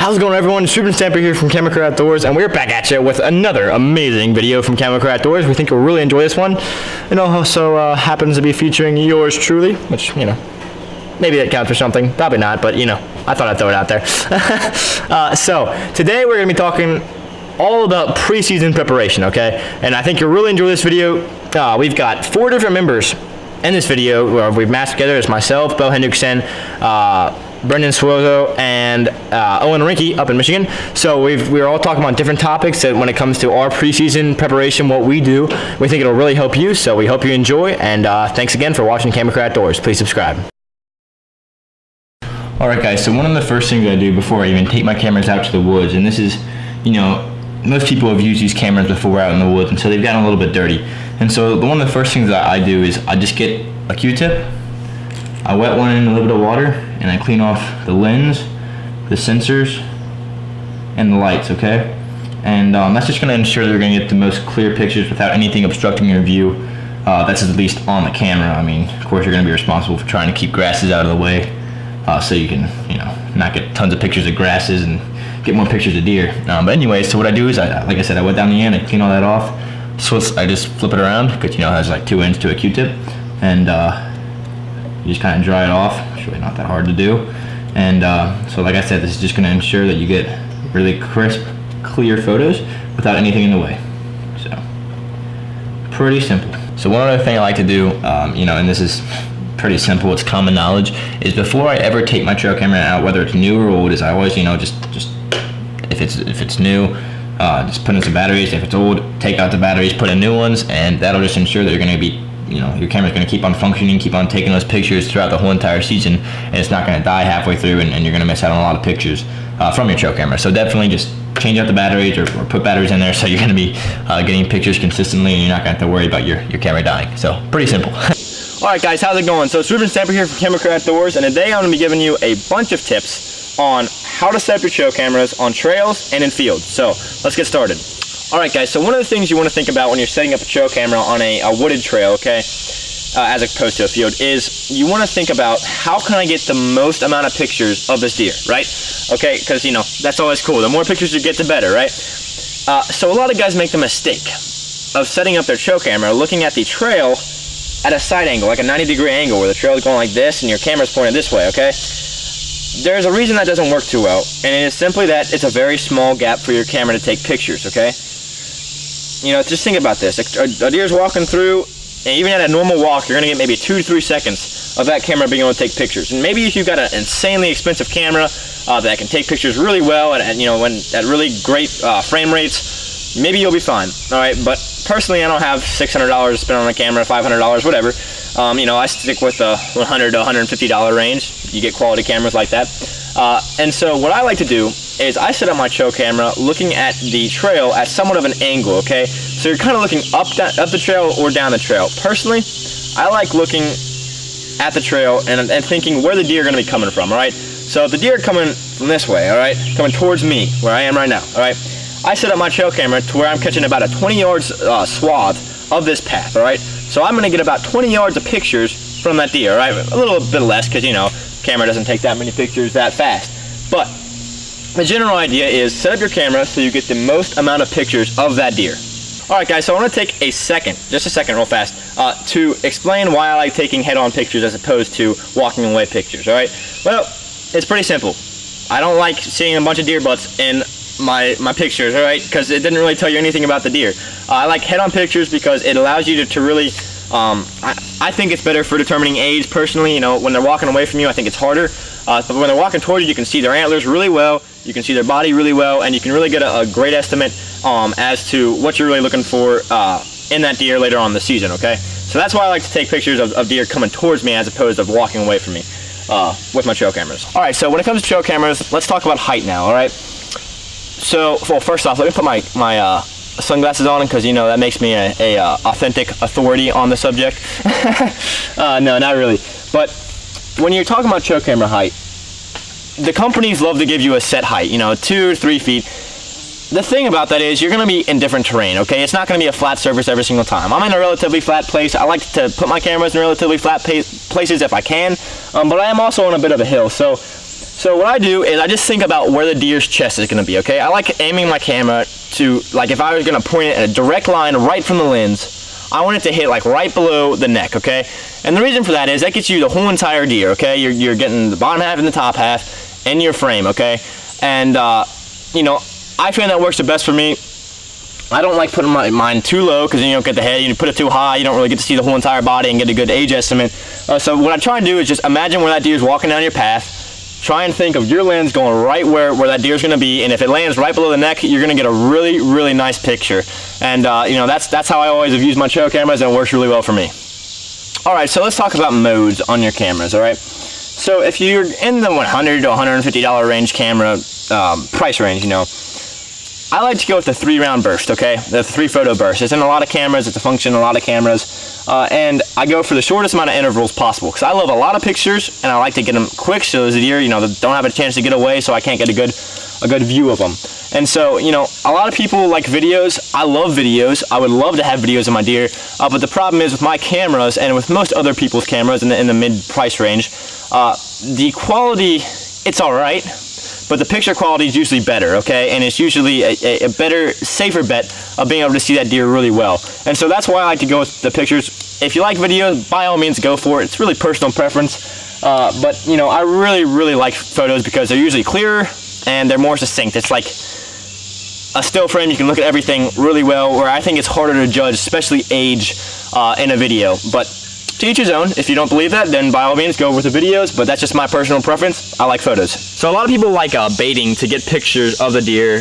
How's it going, everyone? It's Ruben Stamper here from Camera Crew Outdoors, and we're back at you with another amazing video from Camera Crew Outdoors. We think you'll really enjoy this one. It also happens to be featuring yours truly, which, you know, maybe that counts for something. Probably not, but, you know, I thought I'd throw it out there. So, today we're going to be talking all about preseason preparation, okay? And I think you'll really enjoy this video. We've got 4 different members in this video where we've matched together. It's myself, Bo Hendrickson, Brendan Suozo, and Owen Rinke up in Michigan. So we're all talking about different topics that when it comes to our preseason preparation, what we do. We think it'll really help you, so we hope you enjoy, and thanks again for watching Camera Crew Outdoors. Please subscribe. Alright guys, so one of the first things I do before I even take my cameras out to the woods, and this is, you know, most people have used these cameras before out in the woods, and so they've gotten a little bit dirty. And so one of the first things that I do is I just get a Q-tip, I wet one in a little bit of water, and I clean off the lens, the sensors, and the lights, okay? And that's just going to ensure that we're going to get the most clear pictures without anything obstructing your view. That's at least on the camera. I mean, of course, you're going to be responsible for trying to keep grasses out of the way, so you can, you know, not get tons of pictures of grasses and get more pictures of deer. But anyway, so what I do is, like I said, I wet down the end, I clean all that off. So I just flip it around, because, you know, it has like 2 ends to a Q-tip, and you just kind of dry it off. It's really not that hard to do. And so like I said, this is just going to ensure that you get really crisp, clear photos without anything in the way. So, pretty simple. So one other thing I like to do, you know, and this is pretty simple, it's common knowledge, is before I ever take my trail camera out, whether it's new or old, is I always, you know, just if it's new, just put in some batteries. If it's old, take out the batteries, put in new ones, and that'll just ensure that you're going to be, you know, your camera's going to keep on functioning, keep on taking those pictures throughout the whole entire season, and it's not going to die halfway through, and you're going to miss out on a lot of pictures from your trail camera. So definitely just change out the batteries, or put batteries in there, so you're going to be getting pictures consistently, and you're not going to have to worry about your camera dying. So pretty simple. Alright guys, how's it going? So it's Ruben Stamper here from Camera Crew Outdoors, and today I'm going to be giving you a bunch of tips on how to set up your trail cameras on trails and in fields. So let's get started. Alright guys, so one of the things you want to think about when you're setting up a trail camera on a wooded trail, okay, as opposed to a field, is you want to think about, how can I get the most amount of pictures of this deer, right? Okay, because, you know, that's always cool. The more pictures you get, the better, right? So a lot of guys make the mistake of setting up their trail camera, looking at the trail at a side angle, like a 90-degree angle, where the trail is going like this and your camera's pointed this way, okay? There's a reason that doesn't work too well, and it is simply that it's a very small gap for your camera to take pictures, okay? You know, just think about this. A deer's walking through, and even at a normal walk, you're going to get maybe 2 to 3 seconds of that camera being able to take pictures. And maybe if you've got an insanely expensive camera that can take pictures really well, and you know, at really great frame rates, maybe you'll be fine, all right? But personally, I don't have $600 to spend on a camera, $500, whatever. You know, I stick with the $100 to $150 range. You get quality cameras like that. And so what I like to do is I set up my trail camera looking at the trail at somewhat of an angle, okay? So you're kind of looking up the trail or down the trail. Personally, I like looking at the trail and thinking where the deer are going to be coming from, all right? So if the deer are coming from this way, all right, coming towards me, where I am right now, all right, I set up my trail camera to where I'm catching about a 20 yards swath of this path, all right? So I'm going to get about 20 yards of pictures from that deer, all right? A little bit less, because, you know, camera doesn't take that many pictures that fast. But the general idea is set up your camera so you get the most amount of pictures of that deer. Alright guys, so I want to take a second, just a second real fast, to explain why I like taking head-on pictures as opposed to walking away pictures, alright? Well, it's pretty simple. I don't like seeing a bunch of deer butts in my pictures, alright? Because it didn't really tell you anything about the deer. I like head-on pictures because it allows you to really, I think it's better for determining age personally. You know, when they're walking away from you, I think it's harder. But when they're walking toward you, you can see their antlers really well, you can see their body really well, and you can really get a great estimate as to what you're really looking for in that deer later on in the season, okay? So that's why I like to take pictures of deer coming towards me as opposed to walking away from me with my trail cameras. Alright, so when it comes to trail cameras, let's talk about height now, alright? So, well, first off, let me put my sunglasses on, because, you know, that makes me a authentic authority on the subject. No, not really. But when you're talking about trail camera height, the companies love to give you a set height, you know, 2 or 3 feet. The thing about that is you're going to be in different terrain, okay? It's not going to be a flat surface every single time. I'm in a relatively flat place. I like to put my cameras in relatively flat places if I can, but I am also on a bit of a hill. So So what I do is I just think about where the deer's chest is going to be, okay? I like aiming my camera to, like if I was going to point it in a direct line right from the lens, I want it to hit like right below the neck, okay? And the reason for that is that gets you the whole entire deer, okay? You're getting the bottom half and the top half in your frame, okay? And, you know, I find that works the best for me. I don't like putting mine too low because then you don't get the head. You put it too high, you don't really get to see the whole entire body and get a good age estimate. So what I try and do is just imagine where that deer is walking down your path. Try and think of your lens going right where that deer's going to be, and if it lands right below the neck, you're going to get a really, really nice picture. And you know, that's how I always have used my trail cameras, and it works really well for me. All right, so let's talk about modes on your cameras. All right, so if you're in the $100 to $150 range camera price range, you know, I like to go with the 3-round burst, okay? The 3-photo burst. It's in a lot of cameras, it's a function in a lot of cameras, and I go for the shortest amount of intervals possible because I love a lot of pictures and I like to get them quick so the deer, you know, don't have a chance to get away, so I can't get a good view of them. And so, you know, a lot of people like videos. I love videos. I would love to have videos of my deer, but the problem is with my cameras and with most other people's cameras in the mid-price range, the quality, it's all right. But the picture quality is usually better, okay? And it's usually a better, safer bet of being able to see that deer really well. And so that's why I like to go with the pictures. If you like videos, by all means go for it. It's really personal preference. But, you know, I really, really like photos because they're usually clearer and they're more succinct. It's like a still frame, you can look at everything really well, where I think it's harder to judge, especially age in a video. But to each his own. If you don't believe that, then by all means go with the videos, but that's just my personal preference. I like photos. So a lot of people like baiting to get pictures of the deer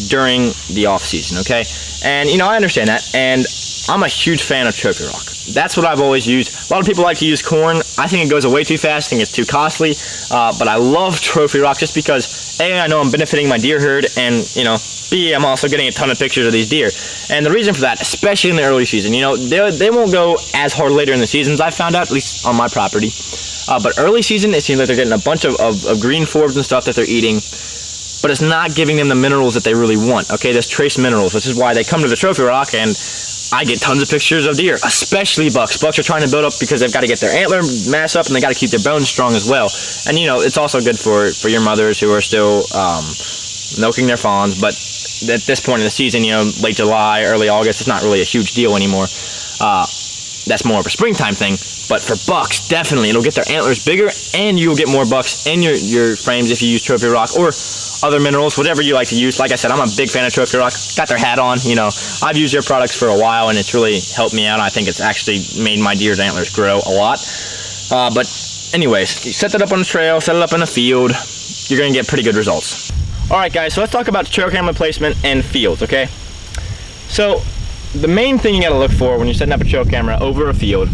during the off season, okay? And you know, I understand that, and I'm a huge fan of Trophy Rock. That's what I've always used. A lot of people like to use corn. I think it goes away too fast. I think it's too costly, but I love Trophy Rock just because A, I know I'm benefiting my deer herd, and you know, B, I'm also getting a ton of pictures of these deer. And the reason for that, especially in the early season, you know, they won't go as hard later in the seasons, I've found out, at least on my property. But early season, it seems like they're getting a bunch of green forbs and stuff that they're eating, but it's not giving them the minerals that they really want, okay? There's trace minerals, which is why they come to the Trophy Rock, and I get tons of pictures of deer, especially bucks. Bucks are trying to build up because they've got to get their antler mass up, and they got to keep their bones strong as well. And you know, it's also good for your mothers who are still milking their fawns, but at this point in the season, you know, late July, early August, it's not really a huge deal anymore. That's more of a springtime thing. But for bucks, definitely, it'll get their antlers bigger, and you'll get more bucks in your frames if you use Trophy Rock or other minerals, whatever you like to use. Like I said, I'm a big fan of Trophy Rock. Got their hat on, you know. I've used their products for a while, and it's really helped me out. I think it's actually made my deer's antlers grow a lot. But anyways, you set that up on the trail, set it up in the field, you're gonna get pretty good results. All right, guys, so let's talk about trail camera placement and fields, okay? So the main thing you gotta look for when you're setting up a trail camera over a field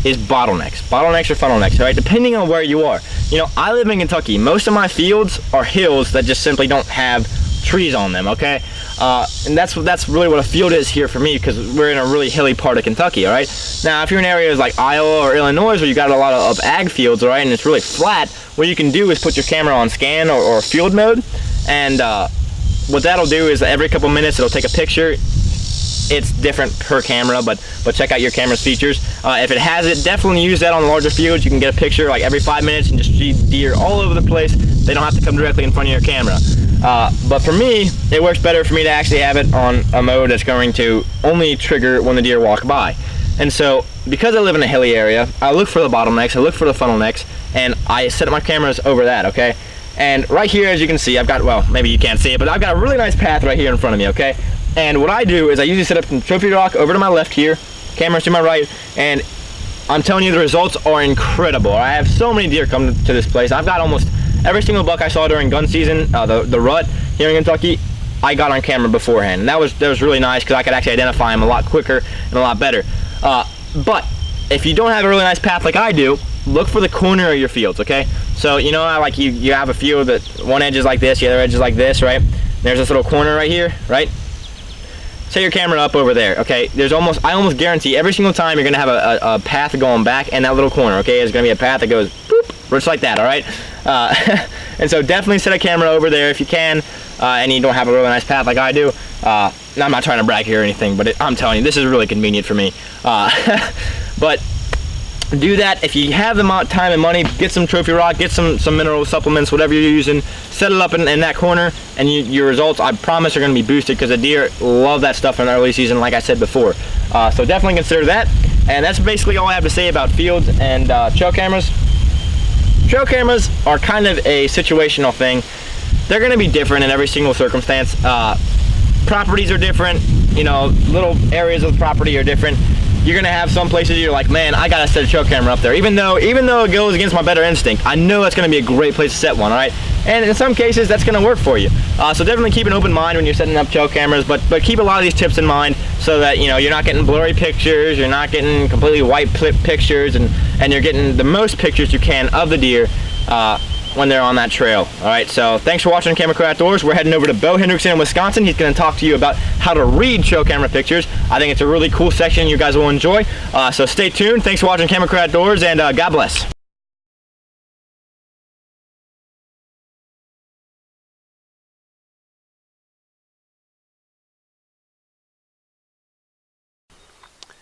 is bottlenecks. Bottlenecks or funnel necks, all right? Depending on where you are. You know, I live in Kentucky. Most of my fields are hills that just simply don't have trees on them, okay? And that's really what a field is here for me, because we're in a really hilly part of Kentucky, all right? Now, if you're in areas like Iowa or Illinois where you've got a lot of ag fields, all right, and it's really flat, what you can do is put your camera on scan or field mode, and what that'll do is every couple minutes it'll take a picture. It's different per camera, but check out your camera's features. If it has it, definitely use that on the larger fields. You can get a picture like every 5 minutes and just see deer all over the place. They don't have to come directly in front of your camera. But for me, it works better for me to actually have it on a mode that's going to only trigger when the deer walk by. And so, because I live in a hilly area, I look for the bottlenecks, I look for the funnel necks, and I set my cameras over that, okay? And right here, as you can see, I've got, well, maybe you can't see it, but I've got a really nice path right here in front of me, okay? And what I do is I usually set up some Trophy Rock over to my left here, cameras to my right, and I'm telling you, the results are incredible. I have so many deer come to this place. I've got almost every single buck I saw during gun season, the rut here in Kentucky, I got on camera beforehand. And that was really nice because I could actually identify them a lot quicker and a lot better. But if you don't have a really nice path like I do, look for the corner of your fields, okay? So, you know, like you have a field that one edge is like this, the other edge is like this, right? There's this little corner right here, right? Set your camera up over there, okay? I almost guarantee every single time you're gonna have a path going back in that little corner, okay? There's gonna be a path that goes boop, just like that, all right? And so definitely set a camera over there if you can, and you don't have a really nice path like I do. I'm not trying to brag here or anything, but I'm telling you, this is really convenient for me. But do that. If you have the time and money, get some trophy rock, get some mineral supplements, whatever you're using, set it up in that corner, and your results, I promise, are going to be boosted, because the deer love that stuff in the early season, like I said before. So definitely consider that. And that's basically all I have to say about fields and trail cameras. Trail cameras are kind of a situational thing. They're going to be different in every single circumstance. Properties are different, you know, little areas of the property are different. You're gonna have some places you're like, man, I gotta set a trail camera up there. Even though it goes against my better instinct, I know that's gonna be a great place to set one, all right? And in some cases, that's gonna work for you. So definitely keep an open mind when you're setting up trail cameras, but keep a lot of these tips in mind, so that, you know, you're not getting blurry pictures, you're not getting completely white pictures, and you're getting the most pictures you can of the deer when they're on that trail. All right, so thanks for watching Camera Crew Outdoors. We're heading over to Bo Hendrickson in Wisconsin. He's going to talk to you about how to read trail camera pictures. I think it's a really cool section you guys will enjoy. So stay tuned. Thanks for watching Camera Crew Outdoors, and God bless.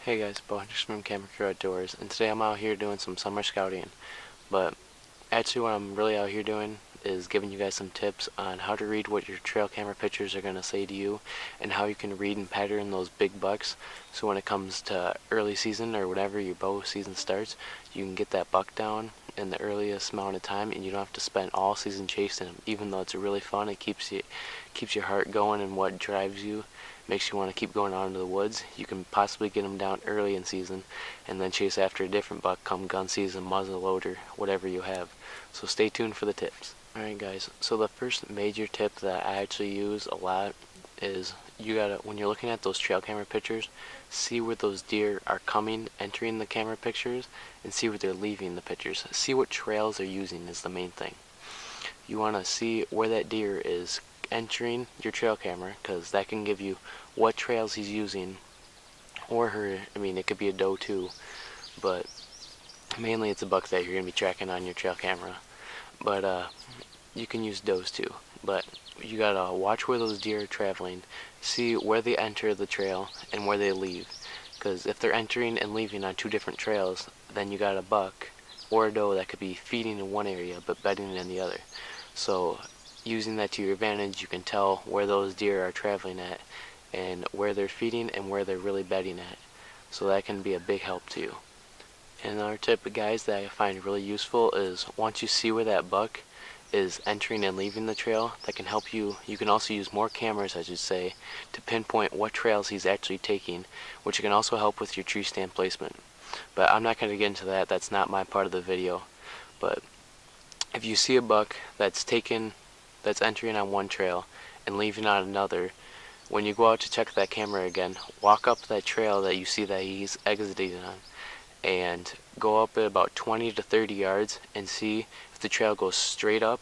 Hey guys, Bo Hendrickson from Camera Crew Outdoors, and today I'm out here doing some summer scouting. But actually what I'm really out here doing is giving you guys some tips on how to read what your trail camera pictures are going to say to you, and how you can read and pattern those big bucks, so when it comes to early season or whenever your bow season starts, you can get that buck down in the earliest amount of time, and you don't have to spend all season chasing him. Even though it's really fun, it keeps your heart going, and what drives you, makes you want to keep going out into the woods. You can possibly get them down early in season and then chase after a different buck come gun season, muzzle loader, whatever you have. So stay tuned for the tips. Alright guys, so the first major tip that I actually use a lot is, you gotta, when you're looking at those trail camera pictures, see where those deer are coming, entering the camera pictures, and see where they're leaving the pictures. See what trails they're using is the main thing. You want to see where that deer is entering your trail camera, because that can give you what trails he's using, or her. I mean, it could be a doe too, but mainly it's a buck that you're going to be tracking on your trail camera. But you can use does too, but you gotta watch where those deer are traveling, see where they enter the trail and where they leave, because if they're entering and leaving on two different trails, then you got a buck or a doe that could be feeding in one area but bedding in the other. So using that to your advantage, you can tell where those deer are traveling at, and where they're feeding and where they're really bedding at. So that can be a big help to you. And another tip, guys, that I find really useful is, once you see where that buck is entering and leaving the trail, that can help you. You can also use more cameras, I should say, to pinpoint what trails he's actually taking, which can also help with your tree stand placement. But I'm not going to get into that. That's not my part of the video. But if you see a buck that's entering on one trail and leaving on another, when you go out to check that camera again, walk up that trail that you see that he's exiting on, and go up at about 20 to 30 yards and see if the trail goes straight up,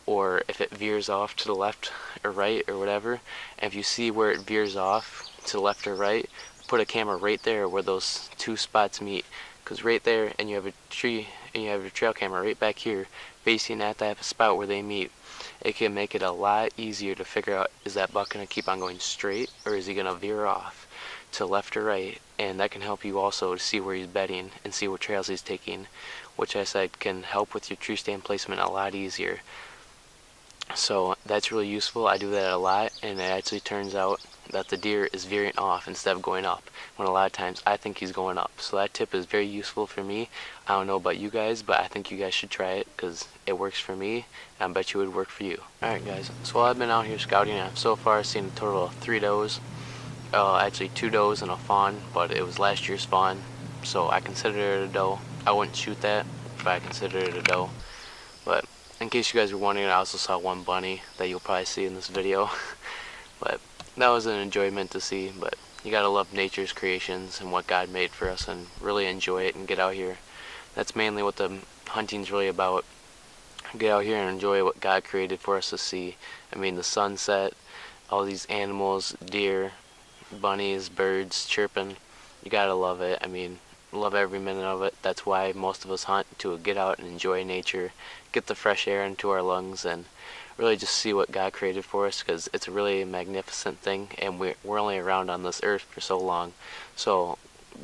or if it veers off to the left or right or whatever. And if you see where it veers off to the left or right, put a camera right there where those two spots meet, because right there, and you have a tree and you have your trail camera right back here facing at that spot where they meet, it can make it a lot easier to figure out, is that buck going to keep on going straight, or is he going to veer off to left or right? And that can help you also to see where he's bedding and see what trails he's taking, which I said can help with your tree stand placement a lot easier. So that's really useful. I do that a lot, and it actually turns out that the deer is veering off instead of going up, when a lot of times I think he's going up. So that tip is very useful for me. I don't know about you guys, but I think you guys should try it, because it works for me, and I bet you it would work for you. Alright guys, so while I've been out here scouting, I've so far seen a total of 3 does. Actually 2 does and a fawn, but it was last year's fawn, so I consider it a doe. I wouldn't shoot that, but I consider it a doe. But in case you guys were wondering, I also saw one bunny that you'll probably see in this video. But that was an enjoyment to see. But you gotta love nature's creations and what God made for us, and really enjoy it and get out here. That's mainly what the hunting's really about. Get out here and enjoy what God created for us to see. I mean, the sunset, all these animals, deer, bunnies, birds chirping. You gotta love it. I mean, love every minute of it. That's why most of us hunt, to get out and enjoy nature, get the fresh air into our lungs, and really just see what God created for us, because it's a really magnificent thing, and we're only around on this earth for so long. So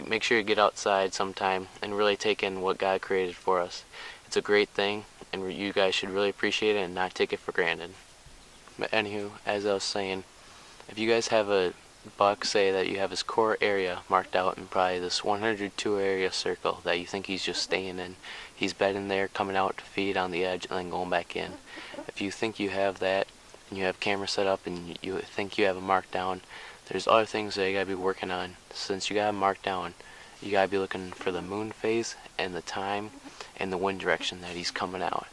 make sure you get outside sometime and really take in what God created for us. It's a great thing, and you guys should really appreciate it and not take it for granted. But anywho, as I was saying, if you guys have a buck, say that you have his core area marked out in probably this 102 area circle that you think he's just staying in. He's bedding there, coming out to feed on the edge, and then going back in. If you think you have that, and you have camera set up, and you think you have a marked down, there's other things that you gotta be working on. Since you got him marked down, you gotta be looking for the moon phase and the time and the wind direction that he's coming out.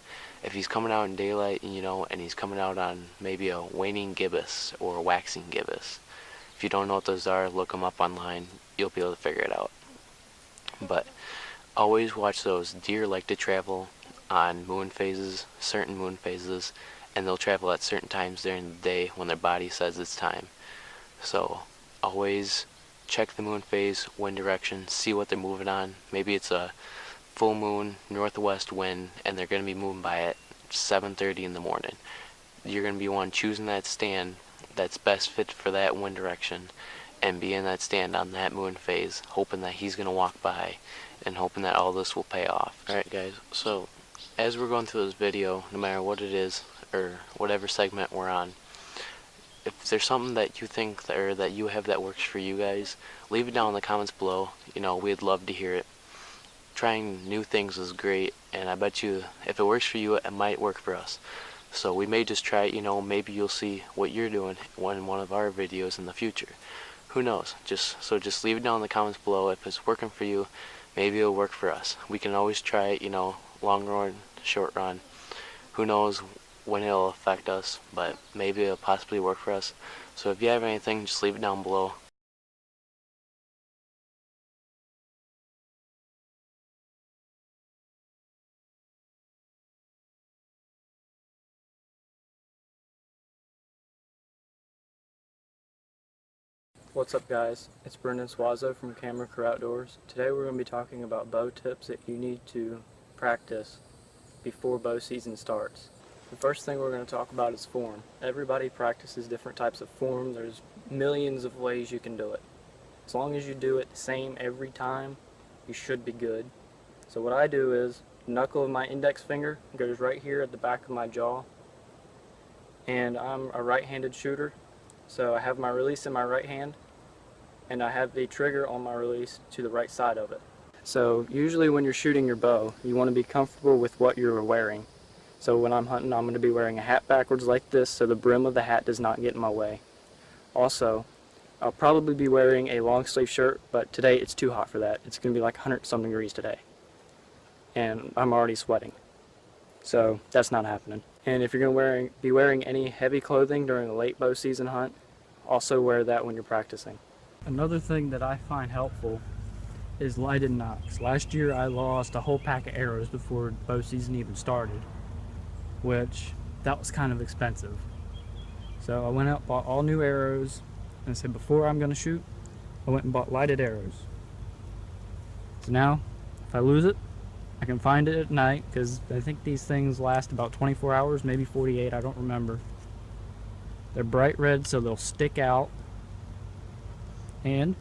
If he's coming out in daylight, and he's coming out on maybe a waning gibbous or a waxing gibbous, if you don't know what those are, look them up online. You'll be able to figure it out. But always watch those. Deer like to travel on moon phases, certain moon phases, and they'll travel at certain times during the day when their body says it's time. So always check the moon phase, wind direction, see what they're moving on. Maybe it's a full moon, northwest wind, and they're going to be moving by at 7:30 in the morning. You're going to be one choosing that stand that's best fit for that wind direction and be in that stand on that moon phase, hoping that he's going to walk by and hoping that all this will pay off. Alright guys, so as we're going through this video, no matter what it is or whatever segment we're on, if there's something that you think or that you have that works for you guys, leave it down in the comments below. We'd love to hear it. Trying new things is great, and I bet you if it works for you, it might work for us. So we may just try it, maybe you'll see what you're doing in one of our videos in the future. Who knows? So just leave it down in the comments below. If it's working for you, maybe it'll work for us. We can always try it, long run, short run. Who knows when it'll affect us, but maybe it'll possibly work for us. So if you have anything, just leave it down below. What's up guys, it's Brendan Swazo from Camera Crew Outdoors. Today we're going to be talking about bow tips that you need to practice before bow season starts. The first thing we're going to talk about is form. Everybody practices different types of form. There's millions of ways you can do it. As long as you do it the same every time, you should be good. So what I do is, the knuckle of my index finger goes right here at the back of my jaw, and I'm a right-handed shooter, so I have my release in my right hand, and I have the trigger on my release to the right side of it. So usually when you're shooting your bow, you want to be comfortable with what you're wearing. So when I'm hunting, I'm going to be wearing a hat backwards like this so the brim of the hat does not get in my way. Also, I'll probably be wearing a long sleeve shirt, but today it's too hot for that. It's going to be like 100-something degrees today, and I'm already sweating. So that's not happening. And if you're going to be wearing any heavy clothing during a late bow season hunt, also wear that when you're practicing. Another thing that I find helpful is lighted nocks. Last year I lost a whole pack of arrows before bow season even started, which that was kind of expensive. So I went out, bought all new arrows, and I said before I'm going to shoot, I went and bought lighted arrows. So now, if I lose it, I can find it at night, because I think these things last about 24 hours, maybe 48, I don't remember. They're bright red, so they'll stick out. And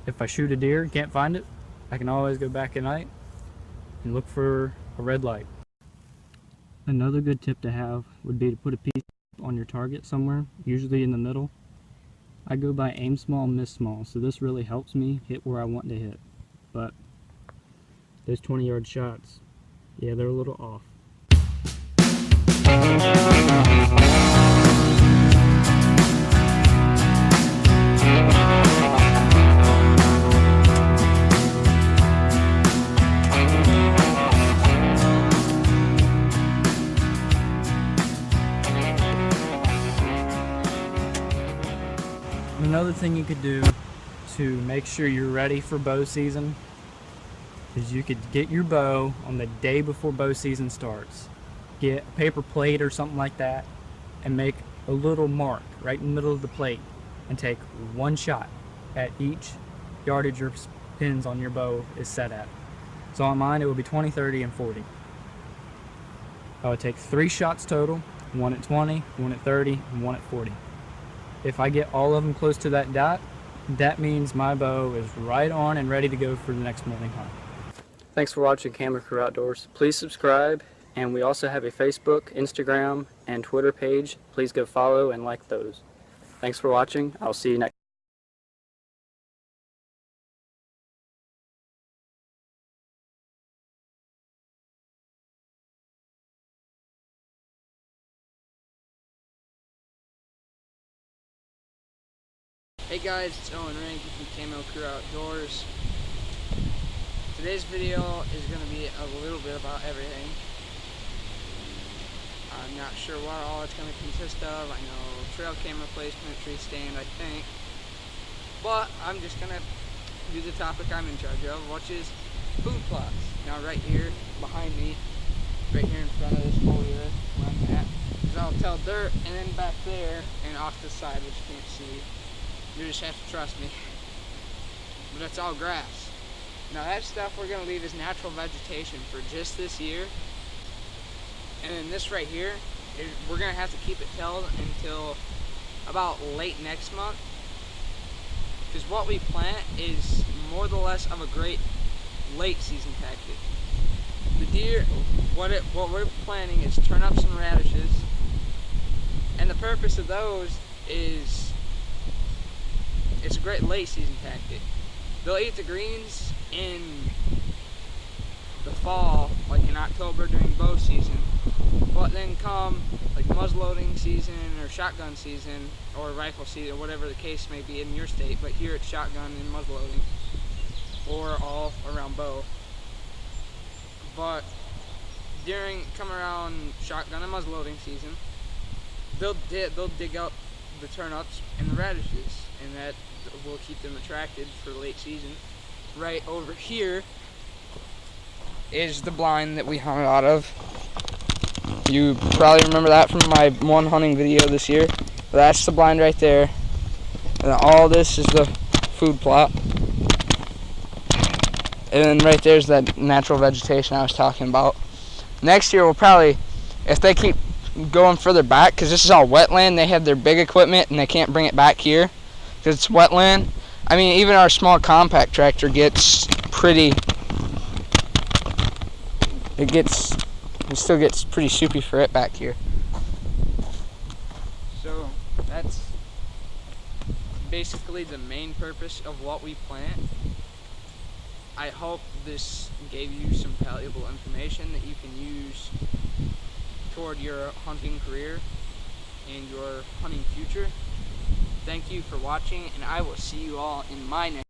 if I shoot a deer and can't find it, I can always go back at night and look for a red light. Another good tip to have would be to put a piece on your target somewhere, usually in the middle. I go by aim small, miss small, so this really helps me hit where I want to hit. But those 20-yard shots, yeah, they're a little off. Another thing you could do to make sure you're ready for bow season is you could get your bow on the day before bow season starts. Get a paper plate or something like that and make a little mark right in the middle of the plate and take one shot at each yardage your pins on your bow is set at. So on mine it would be 20, 30, and 40. I would take 3 shots total, one at 20, one at 30, and one at 40. If I get all of them close to that dot, that means my bow is right on and ready to go for the next morning hunt. Thanks for watching Camera Crew Outdoors. Please subscribe, and we also have a Facebook, Instagram, and Twitter page. Please go follow and like those. Thanks for watching. I'll see you next. Hey guys, it's Owen Rankin from Camo Crew Outdoors. Today's video is going to be a little bit about everything. I'm not sure what all it's going to consist of. I know trail camera placement, tree stand, I think. But I'm just going to do the topic I'm in charge of, which is food plots. Now right here behind me, right here in front of this hole here where I'm at, is all tell dirt, and then back there and off the side, which you can't see. You just have to trust me. But it's all grass. Now that stuff we're going to leave as natural vegetation for just this year. And then this right here, we're going to have to keep it tilled until about late next month. Because what we plant is more or less of a great late season tactic. The deer, what we're planting is turnips and radishes. And the purpose of those is it's a great late season tactic. They'll eat the greens in the fall, like in October during bow season, but then come like muzzleloading season or shotgun season or rifle season, whatever the case may be in your state, but here it's shotgun and muzzleloading, or all around bow. But come around shotgun and muzzleloading season, they'll dig up the turnips and the radishes, and that will keep them attracted for late season. Right over here is the blind that we hunted out of. You probably remember that from my one hunting video this year. That's the blind right there, and all this is the food plot. And then right there's that natural vegetation I was talking about. Next year we'll probably, if they keep going further back, because this is all wetland, they have their big equipment and they can't bring it back here because it's wetland. I mean, even our small compact tractor gets pretty, it still gets pretty soupy for it back here. So that's basically the main purpose of what we plant. I hope this gave you some valuable information that you can use toward your hunting career and your hunting future. Thank you for watching, and I will see you all in my next